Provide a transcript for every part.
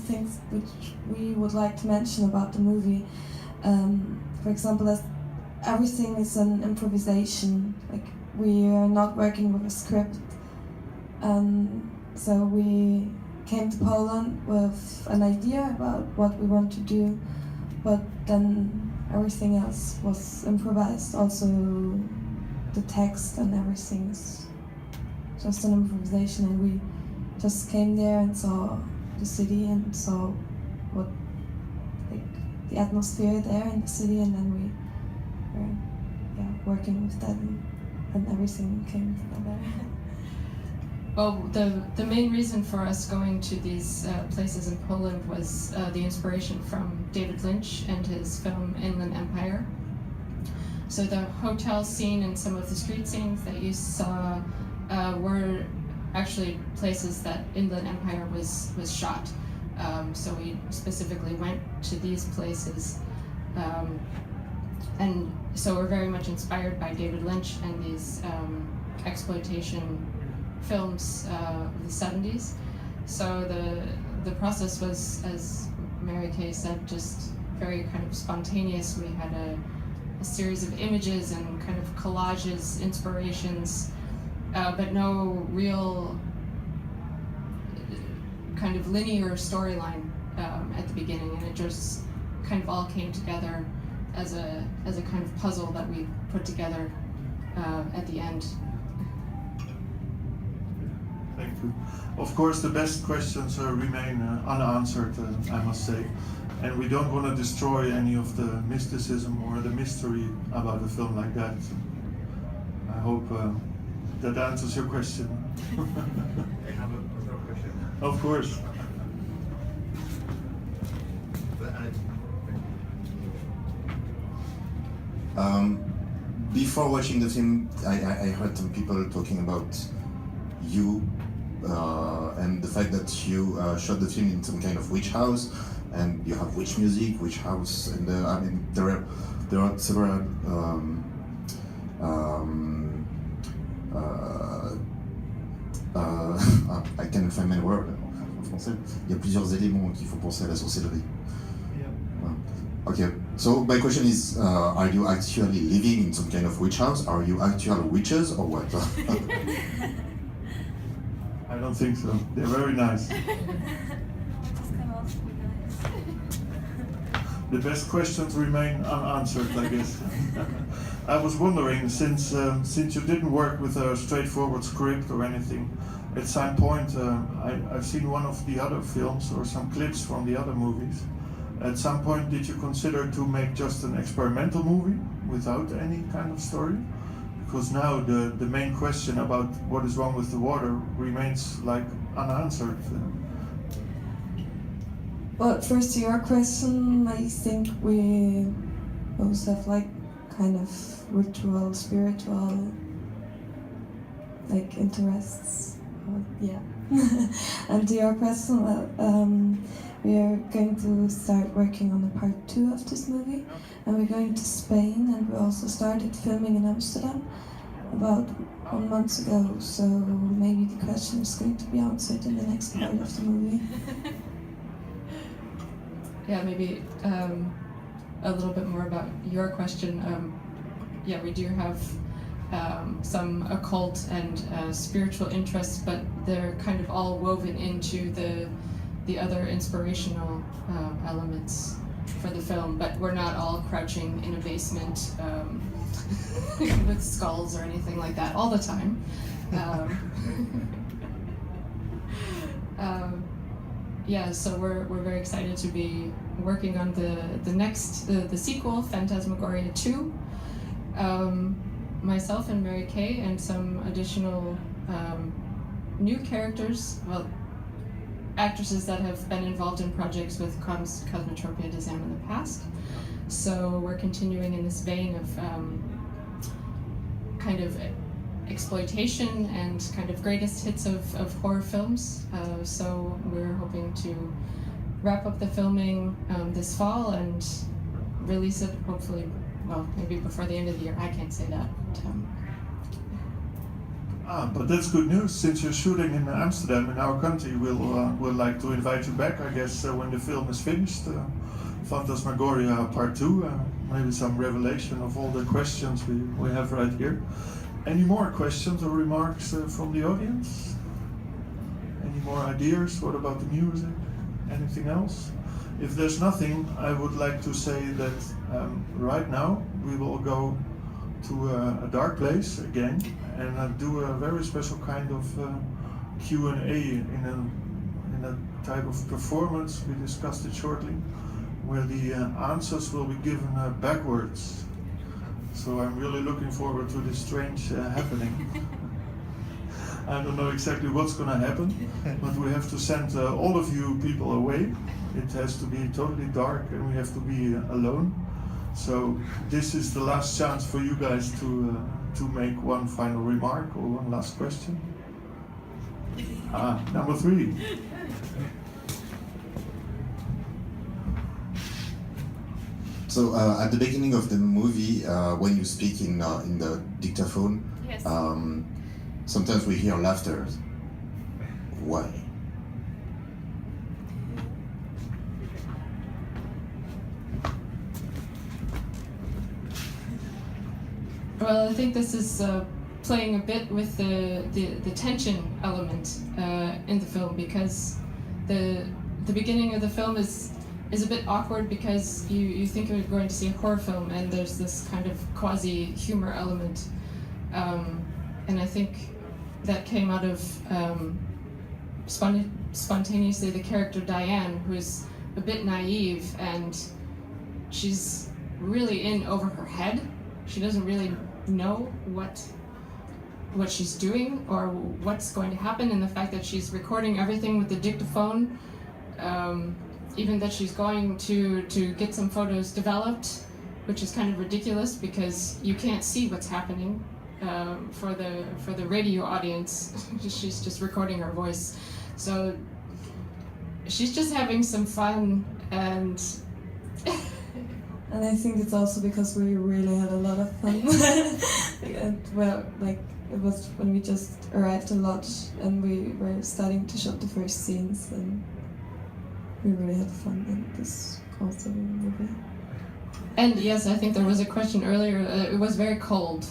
things which we would like to mention about the movie. For example, as everything is an improvisation. Like, we are not working with a script. So we came to Poland with an idea about what we want to do, but then everything else was improvised. Also, the text and everything is just an improvisation, and we just came there and saw the city and saw what, like, the atmosphere there in the city, and then we were working with that, and everything came together. Well, the main reason for us going to these places in Poland was the inspiration from David Lynch and his film Inland Empire. So the hotel scene and some of the street scenes that you saw were actually places that Inland Empire was shot. So we specifically went to these places. And so we're very much inspired by David Lynch and these exploitation films of the 70s. So the process was, as Mary Kay said, just very kind of spontaneous. We had a series of images and kind of collages, inspirations, but no real kind of linear storyline at the beginning, and it just kind of all came together as a kind of puzzle that we put together at the end. Thank you. Of course, the best questions remain unanswered, I must say. And we don't want to destroy any of the mysticism or the mystery about a film like that. I hope that answers your question. I have another question. Of course. Before watching the film, I heard some people talking about you and the fact that you shot the film in some kind of witch house, and you have witch music, witch house, and I mean there are several I can't find my word en français. Il y a plusieurs éléments qui font penser à la sorcellerie. Okay, so my question is, are you actually living in some kind of witch house? Are you actual witches or what? I don't think so. They're very nice. The best questions remain unanswered, I guess. I was wondering, since you didn't work with a straightforward script or anything, at some point I've seen one of the other films or some clips from the other movies. At some point, did you consider to make just an experimental movie without any kind of story? Because now the main question about what is wrong with the water remains like unanswered. Well, first to your question, I think we both have like kind of ritual, spiritual, like interests. Yeah. And to your question, well, we are going to start working on the part 2 of this movie, and we're going to Spain, and we also started filming in Amsterdam about 1 month ago, so maybe the question is going to be answered in the next part of the movie. Yeah, maybe a little bit more about your question. Yeah, we do have some occult and spiritual interests, but they're kind of all woven into the other inspirational elements for the film, but we're not all crouching in a basement with skulls or anything like that all the time. Yeah, so we're very excited to be working on the next the sequel, Phantasmagoria 2. Myself and Mary Kay and some additional new characters, well, actresses that have been involved in projects with Cosmotropia de Xam in the past. So we're continuing in this vein of kind of exploitation and kind of greatest hits of horror films. So we're hoping to wrap up the filming this fall and release it hopefully, well, maybe before the end of the year. I can't say that. But that's good news. Since you're shooting in Amsterdam, in our country, we'll like to invite you back, I guess, when the film is finished. Phantasmagoria Part 2, maybe some revelation of all the questions we have right here. Any more questions or remarks from the audience? Any more ideas? What about the music? Anything else? If there's nothing, I would like to say that right now we will go to a dark place again and do a very special kind of Q&A in a type of performance. We discussed it shortly, where the answers will be given backwards. So I'm really looking forward to this strange happening. I don't know exactly what's going to happen, but we have to send all of you people away. It has to be totally dark and we have to be alone. So this is the last chance for you guys to make one final remark or one last question. Number 3. So at the beginning of the movie, when you speak in the dictaphone, Yes. Sometimes we hear laughter. Why? Well, I think this is playing a bit with the tension element in the film, because the beginning of the film is a bit awkward because you think you're going to see a horror film and there's this kind of quasi humor element, and I think that came out of spontaneously the character Diane, who's a bit naive and she's really in over her head. She doesn't really know what she's doing or what's going to happen, and the fact that she's recording everything with the dictaphone, even that she's going to get some photos developed, which is kind of ridiculous because you can't see what's happening for the radio audience. She's just recording her voice, so she's just having some fun. And I think it's also because we really had a lot of fun. And, well, like, it was when we just arrived a lot and we were starting to shoot the first scenes, and we really had fun in this also movie. And yes, I think there was a question earlier. It was very cold.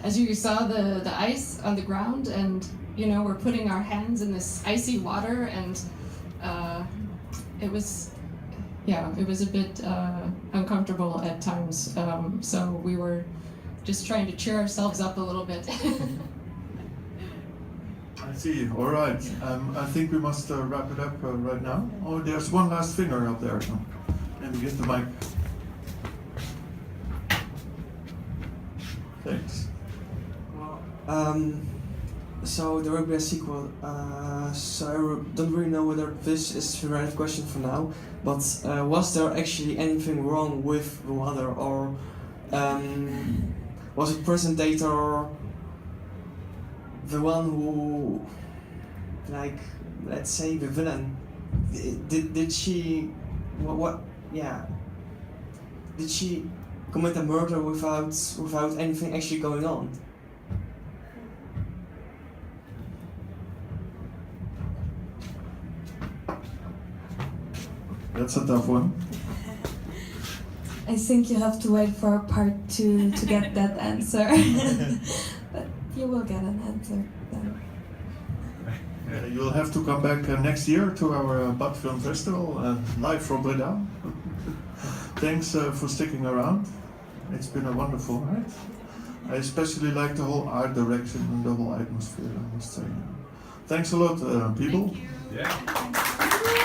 As you saw the ice on the ground, and we're putting our hands in this icy water, and it was a bit uncomfortable at times. So we were just trying to cheer ourselves up a little bit. I see. All right. I think we must wrap it up right now. Oh, there's one last finger up there. Let me get the mic. Thanks. So there will be a sequel. So I don't really know whether this is the right question for now. But was there actually anything wrong with the other, or was the presentator the one who, like, let's say, the villain? Did she, what? Yeah. Did she commit a murder without anything actually going on? That's a tough one. I think you have to wait for part 2 to get that answer. But you will get an answer then. You'll have to come back next year to our BUT Filmfestival, live from Breda. Thanks for sticking around. It's been a wonderful night. I especially like the whole art direction and the whole atmosphere, I must say. Thanks a lot, people. Thank you. Yeah.